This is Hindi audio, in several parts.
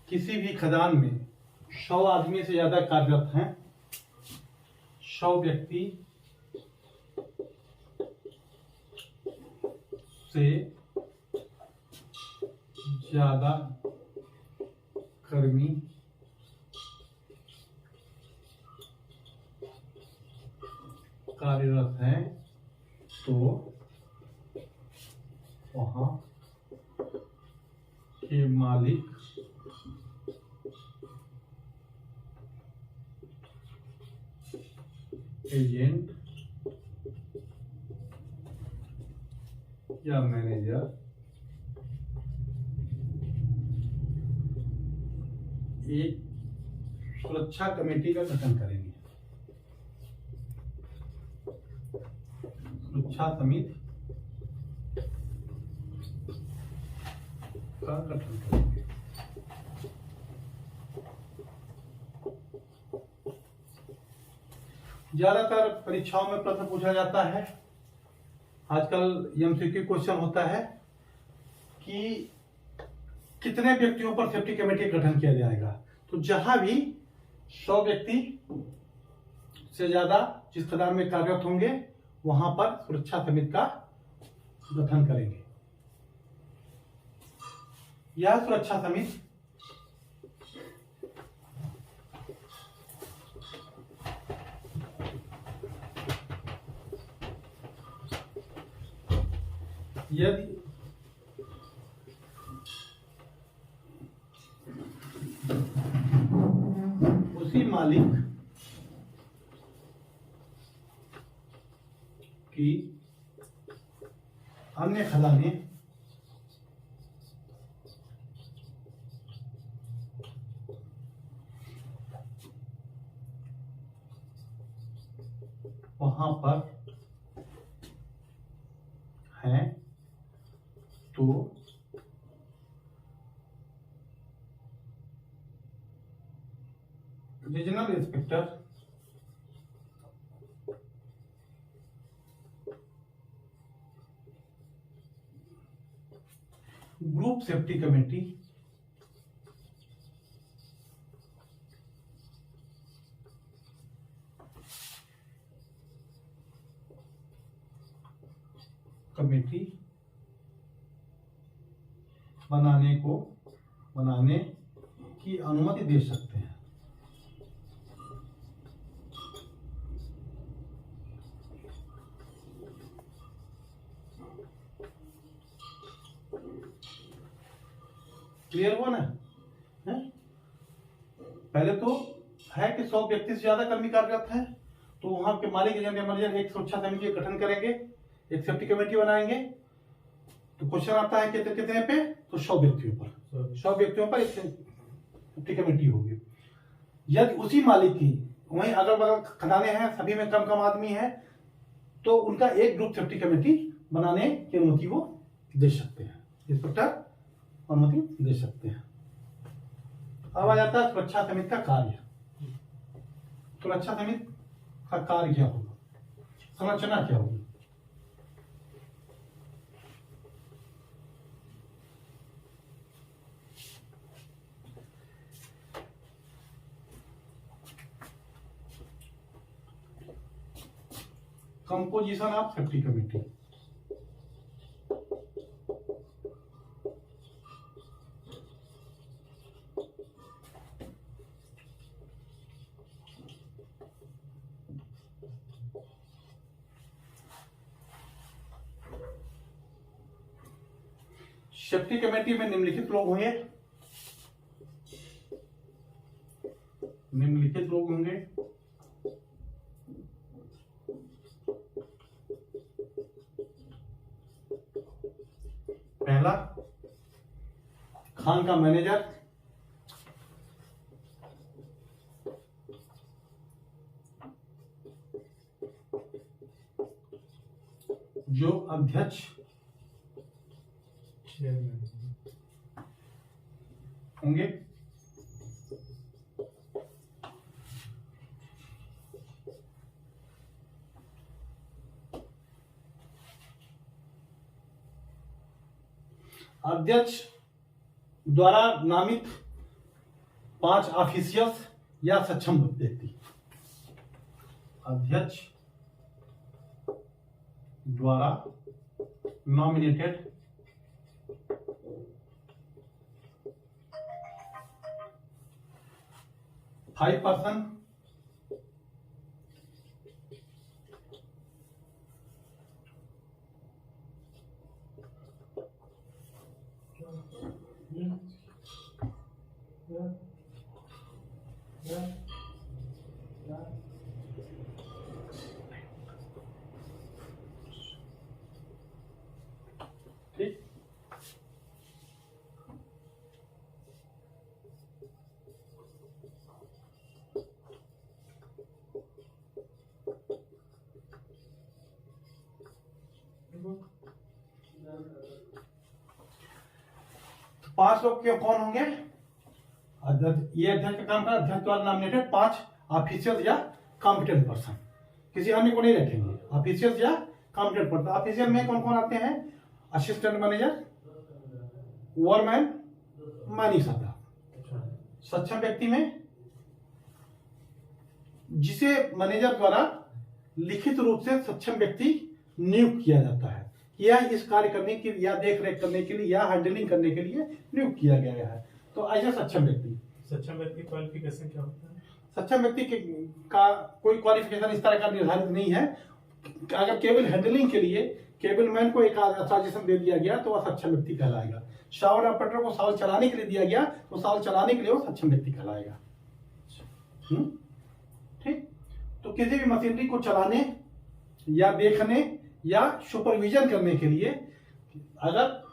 किसी भी खदान में 100 आदमी से ज्यादा कार्यरत हैं, 100 व्यक्ति से ज्यादा कर्मी कार्यरत हैं तो वहां के मालिक एजेंट या मैनेजर एक सुरक्षा कमेटी का गठन करेंगे। सुरक्षा समिति का गठन करेंगे। ज्यादातर परीक्षाओं में प्रश्न पूछा जाता है, आजकल एमसीक्यू क्वेश्चन होता है कि कितने व्यक्तियों पर सेफ्टी कमेटी का गठन किया जाएगा। तो जहां भी 100 व्यक्ति से ज्यादा जिस खदान में कार्यरत होंगे वहां पर सुरक्षा समिति का गठन करेंगे। यह सुरक्षा समिति यदि उसी मालिक की अन्य खदानें वहां पर हैं तो regional inspector group safety committee बनाने की अनुमति दे सकते हैं। क्लियर हुआ ना? पहले तो है कि 100 व्यक्ति से ज्यादा कर्मी कार्यरत है तो वहां के मालिक एजेंट या मैनेजर एक सुरक्षा समिति का गठन करेंगे, एक सेफ्टी कमेटी बनाएंगे। तो क्वेश्चन आता है कितने पे? तो 100 व्यक्तियों पर, 100 व्यक्तियों पर एक सेफ्टी कमेटी होगी। यदि उसी मालिक की वहीं अगल बगल खदानें हैं, सभी में कम कम आदमी है, तो उनका एक ग्रुप सेफ्टी कमेटी बनाने की अनुमति वो दे सकते हैं, इंस्पेक्टर अनुमति दे सकते हैं। अब आ जाता है सुरक्षा समिति का कार्य। सुरक्षा समिति का कार्य क्या होगा, संरचना क्या होगी? Composition of safety committee. Safety committee में निम्नलिखित लोग होंगे, पहला खान का मैनेजर, जो अध्यक्ष होंगे। अध्यक्ष द्वारा नामित 5 ऑफिशियल्स या सक्षम व्यक्ति, अध्यक्ष द्वारा नॉमिनेटेड 5% ठीक। तो 5 लोग के कौन होंगे? ये अध्यक्ष का काम था, अध्यक्ष द्वारा नॉमिनेटेड 5 ऑफिशियल या कॉम्पिटेंट पर्सन, किसी अन्य को नहीं रखेंगे, ऑफिशियल या कॉम्पिटेंट पर्सन। ऑफिशियल में कौन कौन आते हैं? असिस्टेंट मैनेजर, ओवरमैन, मनीष आता। सक्षम व्यक्ति में जिसे मैनेजर द्वारा लिखित रूप से सक्षम व्यक्ति नियुक्त किया जाता है, यह इस कार्य करने के लिए या देख रेख करने के लिए या हैंडलिंग करने के लिए नियुक्त किया गया है, तो ऐसा सक्षम व्यक्ति। सक्षम व्यक्ति क्वालिफिकेशन क्या होता है? सक्षम व्यक्ति का कोई क्वालिफिकेशन इस तरह का निर्धारित नहीं है। अगर केवल हैंडलिंग के लिए केबल मैन को एक ऑथराइजेशन दे दिया गया तो वह सक्षम व्यक्ति कहलाएगा। शावर ऑपरेटर को शावर चलाने के लिए दिया गया तो शावर चलाने के लिए वो सक्षम व्यक्ति कहलाएगा। ठीक। तो किसी भी मशीनरी को चलाने या देखने या सुपरविजन करने के लिए अगर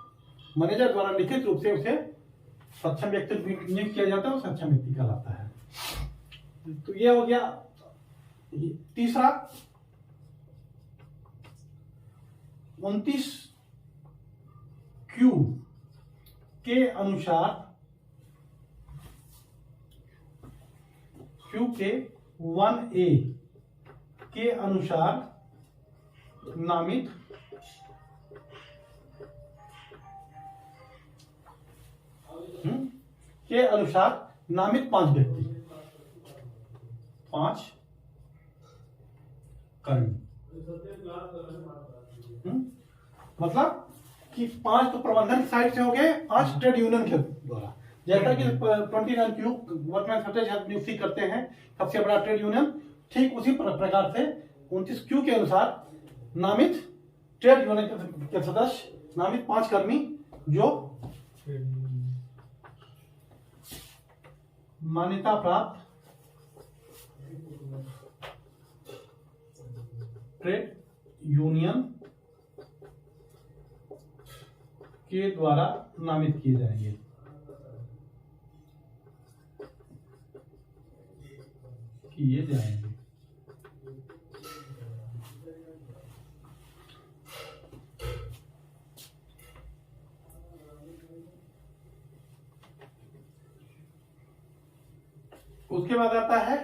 मैनेजर द्वारा लिखित रूप से उसे सक्षम व्यक्ति नियुक्त किया जाता है, वो सक्षम व्यक्ति कहलाता है। तो ये हो गया तीसरा। 29Q के अनुसार, Q के 1A के अनुसार नामित के अनुसार नामित 5 व्यक्ति, 5 कर्मी, मतलब कि 5 तो प्रबंधन की साइड से हो गए, 5 ट्रेड यूनियन के द्वारा। जैसा कि 29Q वर्कमैन शॉर्टेज नियुक्ति करते हैं सबसे बड़ा ट्रेड यूनियन, ठीक उसी प्रकार से 29Q के अनुसार नामित ट्रेड यूनियन के सदस्य, नामित 5 कर्मी जो मान्यता प्राप्त ट्रेड यूनियन के द्वारा नामित किए जाएंगे। उसके बाद आता है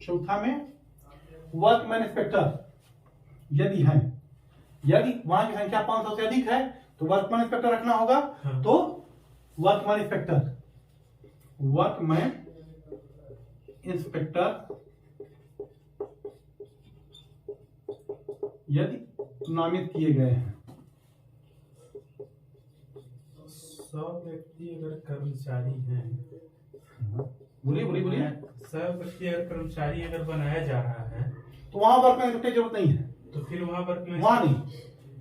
चौथा में वर्कमैन इंस्पेक्टर। यदि है, यदि वहां की संख्या 500 से अधिक है तो वर्कमैन इंस्पेक्टर रखना होगा। तो वर्कमैन इंस्पेक्टर, वर्कमैन इंस्पेक्टर यदि नामित किए गए हैं। 100 व्यक्ति अगर कर्मचारी हैं, बोलिए 100 व्यक्ति अगर कर्मचारी अगर बनाया जा रहा है तो वहां वर्कमैन इंस्पेक्टर की जरूरत नहीं है। तो फिर वहां वर्कमैन, वहां नहीं,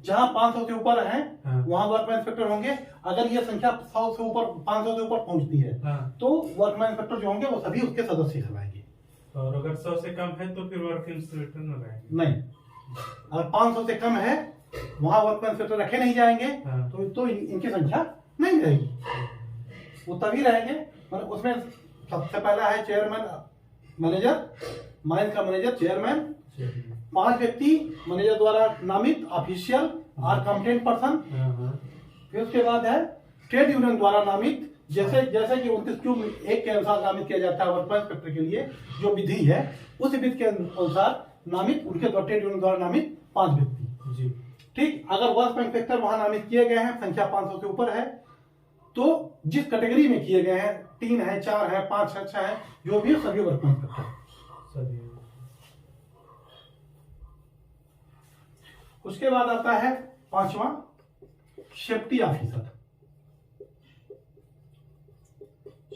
जहां 500 से ऊपर है वहां वर्कमैन इंस्पेक्टर होंगे। अगर ये संख्या 100 से ऊपर, 500 से ऊपर पहुंचती है तो वर्कमैन इंस्पेक्टर जो होंगे वो सभी उसके सदस्य कहलाएंगे। और अगर 100 से कम है तो फिर वर्क इंस्पेक्टर न रहेंगे। नहीं, अगर 500 से कम है वहां वर्कमैन इंस्पेक्टर रखे नहीं जाएंगे। तो इनकी संख्या नहीं रहेगी, वो तभी रहेंगे। मतलब उसमें सबसे पहला है चेयरमैन, मैनेजर, माइन का मैनेजर, चेयरमैन, 5 व्यक्ति मैनेजर द्वारा नामित, ऑफिशियल और कॉम्पिटेंट पर्सन। फिर उसके बाद है ट्रेड यूनियन द्वारा नामित, जैसे कि 29Q1 के अनुसार नामित किया जाता है वर्कमैन इंस्पेक्टर के लिए जो विधि है, उस विधि के अनुसार नामित, उनके द्वारा ट्रेड यूनियन द्वारा नामित 5 व्यक्ति। ठीक। अगर वर्कमैन इंस्पेक्टर वहां नामित किए गए हैं, संख्या 500 से ऊपर है, तो जिस कैटेगरी में किए गए हैं, 3 है, 4 है, 5 है, 6 है, जो भी है सभी वर्कमैन करता है। सभी। उसके बाद आता है 5वां, सेफ्टी ऑफिसर।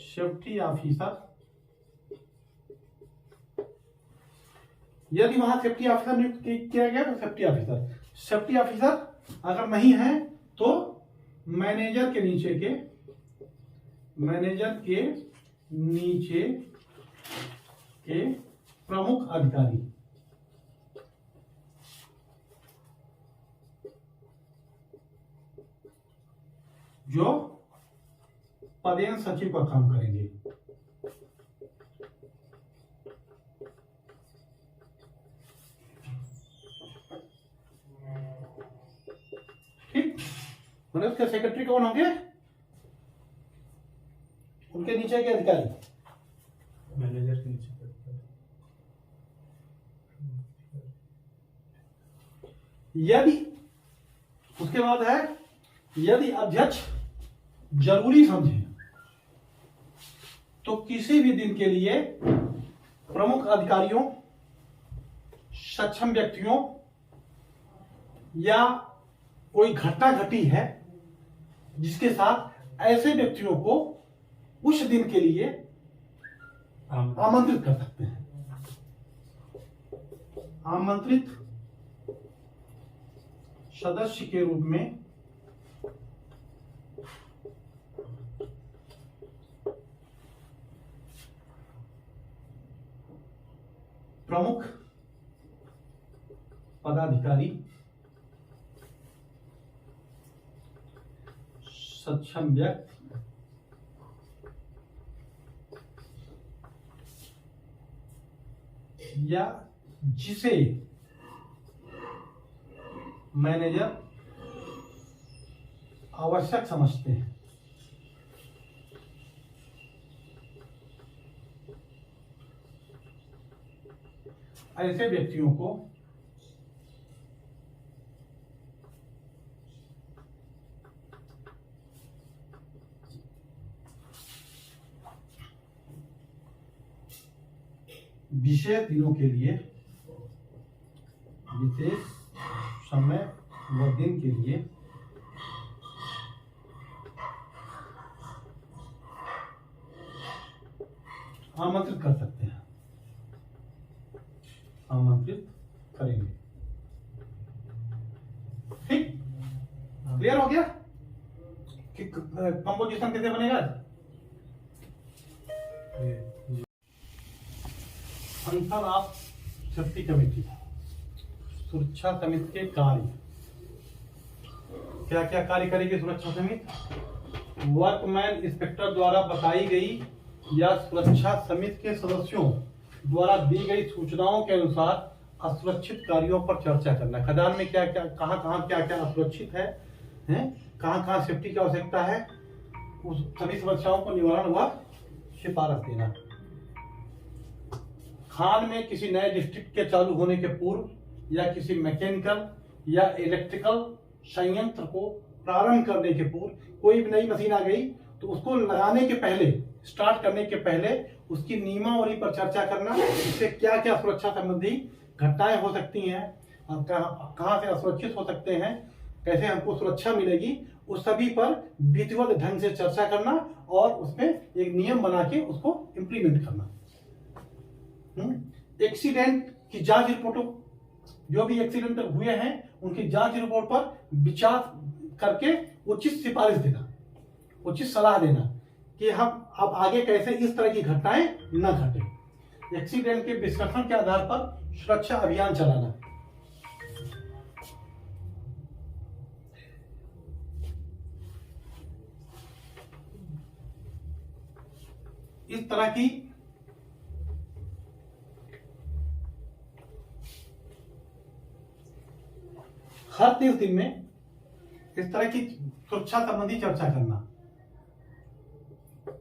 सेफ्टी ऑफिसर, यदि वहां सेफ्टी ऑफिसर नियुक्त किया गया तो सेफ्टी ऑफिसर। सेफ्टी ऑफिसर अगर नहीं है तो मैनेजर के नीचे के प्रमुख अधिकारी, जो पदेन सचिव का काम करेंगे। ठीक, मतलब उसके सेक्रेटरी कौन होंगे? उनके नीचे के अधिकारी, मैनेजर के नीचे करता है। यदि उसके बाद है, यदि अध्यक्ष जरूरी समझे तो किसी भी दिन के लिए प्रमुख अधिकारियों, सक्षम व्यक्तियों या कोई घटना घटी है जिसके साथ ऐसे व्यक्तियों को उस दिन के लिए आमंत्रित कर सकते हैं। आमंत्रित सदस्य के रूप में प्रमुख पदाधिकारी, सक्षम व्यक्ति या जिसे मैनेजर आवश्यक समझते हैं, ऐसे व्यक्तियों को विशेष दिनों के लिए, विशेष समय व दिन के लिए आमंत्रित कर सकते हैं, आमंत्रित करेंगे। ठीक, क्लियर हो गया कि कंपोजिशन कैसे बनेगा? फंक्शन ऑफ सेफ्टी कमेटी, सुरक्षा समिति के कार्य। क्या क्या कार्य करेगी सुरक्षा समिति? वर्कमैन इंस्पेक्टर द्वारा बताई गई या सुरक्षा समिति के सदस्यों द्वारा दी गई सूचनाओं के अनुसार असुरक्षित कार्यों पर चर्चा करना। खदान में क्या क्या, कहाँ क्या क्या असुरक्षित है, कहाँ सेफ्टी की आवश्यकता है, उस सभी समस्याओं को निवारण व सिफारिश देना। खान में किसी नए डिस्ट्रिक्ट के चालू होने के पूर्व या किसी मैकेनिकल या इलेक्ट्रिकल संयंत्र को प्रारंभ करने के पूर्व कोई भी नई मशीन आ गई तो उसको लगाने के पहले, स्टार्ट करने के पहले उसकी नियमावली पर चर्चा करना, इससे क्या क्या सुरक्षा संबंधी घटनाएं हो सकती हैं, कहाँ से असुरक्षित हो सकते हैं, कैसे हमको सुरक्षा मिलेगी, उस सभी पर विधिवत ढंग से चर्चा करना और उसमें एक नियम बना के उसको इम्प्लीमेंट करना। एक्सीडेंट की जांच रिपोर्टों, जो भी एक्सीडेंट हुए हैं उनकी जांच रिपोर्ट पर विचार करके उचित सिफारिश देना, उचित सलाह देना कि हम अब आगे कैसे इस तरह की घटनाएं न घटे। एक्सीडेंट के विश्लेषण के आधार पर सुरक्षा अभियान चलाना। इस तरह की हर 30 दिन में इस तरह की सुरक्षा संबंधी चर्चा करना।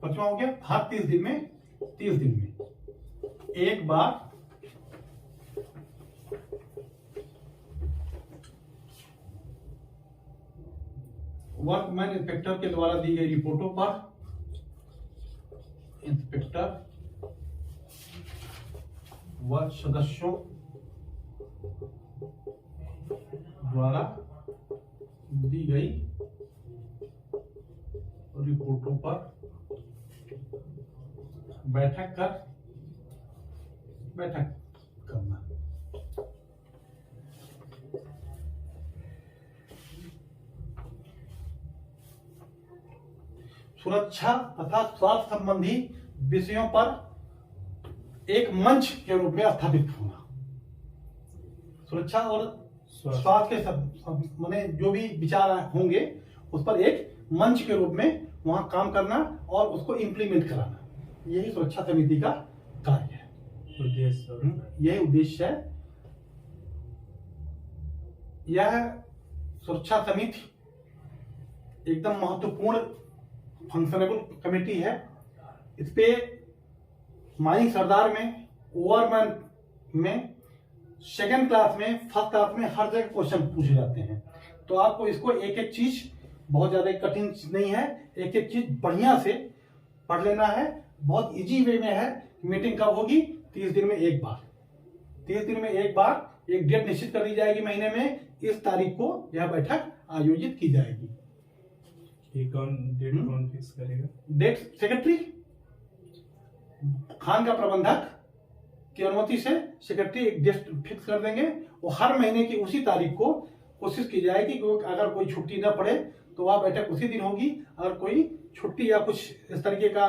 5वां हो गया, हर 30 दिन में एक बार वर्कमैन इंस्पेक्टर के द्वारा दी गई रिपोर्टों पर इंस्पेक्टर व सदस्यों द्वारा दी गई रिपोर्टों पर बैठक करना। सुरक्षा तथा स्वास्थ्य संबंधी विषयों पर एक मंच के रूप में स्थापित होना। सुरक्षा और स्वास्थ्य के माने जो भी विचार होंगे उस पर एक मंच के रूप में वहां काम करना और उसको इम्प्लीमेंट कराना, यही सुरक्षा समिति का कार्य है, उद्देश्य। यही उद्देश्य है। यह सुरक्षा समिति एकदम महत्वपूर्ण फंक्शनेबल कमेटी है। इस पे माइनिंग सरदार में, ओवरमैन में, सेकंड क्लास में, फर्स्ट क्लास में हर जगह क्वेश्चन पूछे जाते हैं। तो आपको इसको एक एक चीज, बहुत ज्यादा कठिन नहीं है, एक एक चीज बढ़िया से पढ़ लेना है। बहुत इजी वे में है। मीटिंग कब होगी? 30 दिन में एक बार। 30 दिन में एक बार एक डेट निश्चित कर दी जाएगी महीने में, इस तारीख को यह बैठक आयोजित की जाएगी। डेट कौन फिक्स करेगा? डेट सेक्रेटरी, खान का प्रबंधक की अनुमति से सेक्रेटरी एक डेट फिक्स कर देंगे। वो हर महीने की उसी तारीख को कोशिश की जाएगी कि अगर कोई छुट्टी न पड़े तो वह बैठक उसी दिन होगी। अगर कोई छुट्टी या कुछ इस तरीके का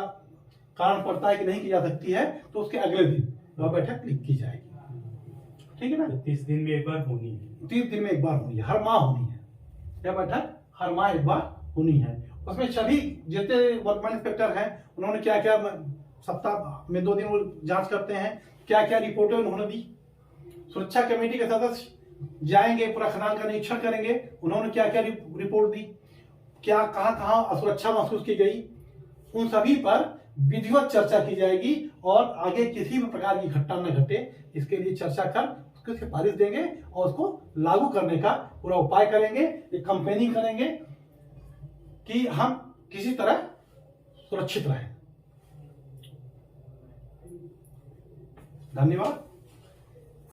कारण पड़ता है कि नहीं की जा सकती है तो उसके अगले दिन वह बैठक की जाएगी। ठीक है ना? 30 दिन में एक बार होनी है। 30 दिन में एक बार होनी है, हर माह होनी है। यह बैठक हर माह एक बार होनी है। उसमें सभी जितने वर्कमैन इंस्पेक्टर हैं उन्होंने क्या क्या सप्ताह में 2 दिन वो जांच करते हैं, क्या क्या रिपोर्टें उन्होंने दी। सुरक्षा कमेटी के सदस्य जाएंगे, पूरा खदान का निरीक्षण करेंगे, उन्होंने क्या क्या रिपोर्ट दी, क्या कहां कहां असुरक्षा महसूस की गई, उन सभी पर विधिवत चर्चा की जाएगी और आगे किसी भी प्रकार की घटना न घटे इसके लिए चर्चा कर उसकी सिफारिश देंगे और उसको लागू करने का पूरा उपाय करेंगे। एक कंपेनिंग करेंगे कि हम किसी तरह सुरक्षित रहें। धन्यवाद।